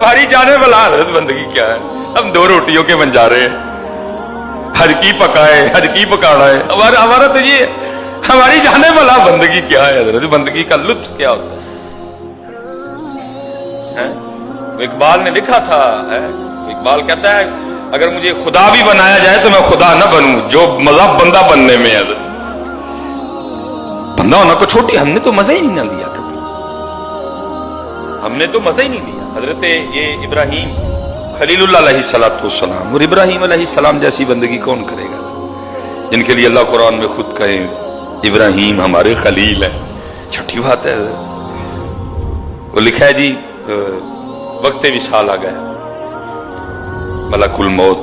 ہماری جانے والا حضرت بندگی کیا ہے؟ ہم دو روٹیوں کے بنجارے ہیں، حج کی پکائے حج کی پکانا ہے ہمارا تو یہ ہماری جانے والا بندگی کیا ہے؟ حضرت بندگی کا لطف کیا ہوتا ہے؟ اقبال نے لکھا تھا، اقبال کہتا ہے اگر مجھے خدا بھی بنایا جائے تو میں خدا نہ بنوں، جو مزہ بندہ بننے میں ہے، بندہ ہونا کو چھوٹی، ہم نے تو مزہ ہی نہیں لیا کبھی، ہم نے تو مزہ ہی نہیں لیا۔ حضرت یہ ابراہیم خلیل اللہ علیہ السلام، اور ابراہیم علیہ السلام جیسی بندگی کون کرے گا، جن کے لیے اللہ قرآن میں خود کہے ابراہیم ہمارے خلیل ہے، چھوٹی بات ہے۔ وہ لکھا ہے جی وقت وصال آ گیا، ملک الموت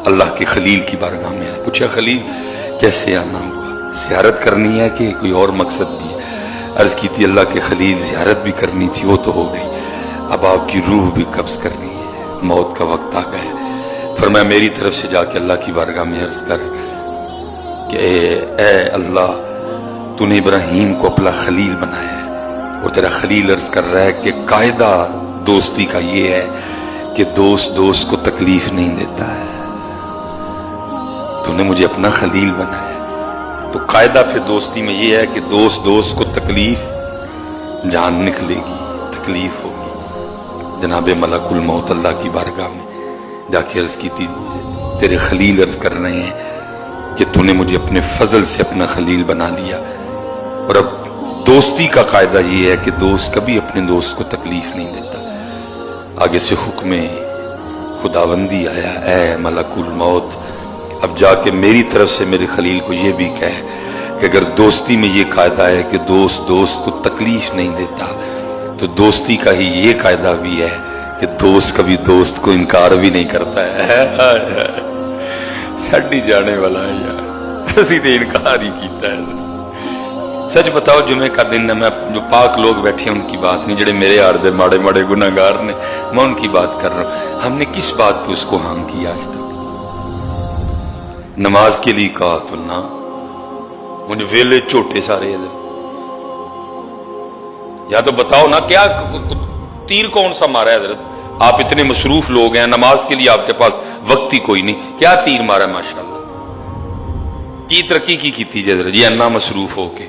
اللہ کے خلیل کی بارگاہ میں آئے، پوچھا خلیل کیسے آنا ہوا، زیارت کرنی ہے کہ کوئی اور مقصد بھی ہے؟ عرض کی تھی اللہ کے خلیل زیارت بھی کرنی تھی، وہ تو ہو گئی، اب آپ کی روح بھی قبض کرنی ہے، موت کا وقت آ گیا۔ فرمایا میری طرف سے جا کے اللہ کی بارگاہ میں عرض کر کہ اے اللہ تو نے ابراہیم کو اپنا خلیل بنایا ہے، اور تیرا خلیل عرض کر رہا ہے کہ قاعدہ دوستی کا یہ ہے کہ دوست کو تکلیف نہیں دیتا ہے، تو نے مجھے اپنا خلیل بنایا ہے، تو قاعدہ پھر دوستی میں یہ ہے کہ دوست کو تکلیف جان نکلے گی، تکلیف ہوگی۔ جناب ملک الموت اللہ کی بارگاہ میں جا کے عرض کی تھی تیرے خلیل عرض کر رہے ہیں کہ تو نے مجھے اپنے فضل سے اپنا خلیل بنا لیا، اور اب دوستی کا قاعدہ یہ ہے کہ دوست کبھی اپنے دوست کو تکلیف نہیں دیتا۔ آگے سے حکم خداوندی آیا، اے ملک الموت اب جا کے میری طرف سے میرے خلیل کو یہ بھی کہہ کہ اگر دوستی میں یہ قاعدہ ہے کہ دوست کو تکلیف نہیں دیتا، تو دوستی کا ہی یہ قاعدہ بھی ہے کہ دوست کبھی دوست کو انکار بھی نہیں کرتا ہے۔ ساڈی جانے والا ہے یار، اسی تے انکار ہی کیتا ہے۔ سچ بتاؤ جمعے کا دن ہے، میں جو پاک لوگ بیٹھے ہیں ان کی بات نہیں، جڑے میرے آردے ماڑے ماڑے گناہگار نے، میں ان کی بات کر رہا ہوں۔ ہم نے کس بات پہ اس کو ہاں کیا آج تک؟ نماز کے لیے کہا تو نہ، مجھے ویلے چھوٹے سارے ادھر، یا تو بتاؤ نا کیا تیر کون سا مارا ہے حضرت؟ آپ اتنے مصروف لوگ ہیں، نماز کے لیے آپ کے پاس وقت ہی کوئی نہیں، کیا تیر مارا ہے؟ ماشاءاللہ کی ترقی کی تھی حضرت جی، انا مصروف ہو کے